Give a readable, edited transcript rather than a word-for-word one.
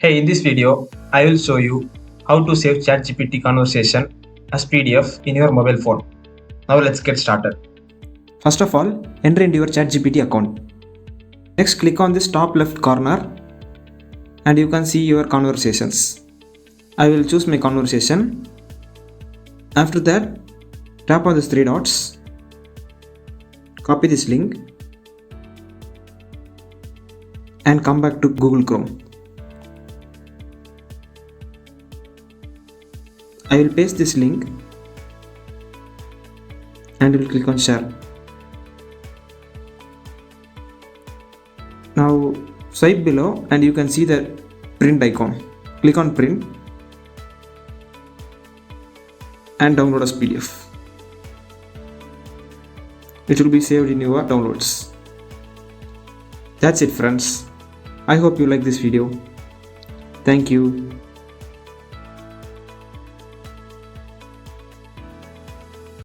Hey, in this video, I will show you how to save ChatGPT Conversation as PDF in your mobile phone. Now let's get started. First of all, enter into your ChatGPT account. Next, click on this top left corner and you can see your conversations. I will choose my conversation. After that, tap on these three dots, copy this link and come back to Google Chrome. I will paste this link and will click on share. Now swipe below and you can see the print icon. Click on print and download as PDF. It will be saved in your downloads. That's it, friends. I hope you like this video. Thank you.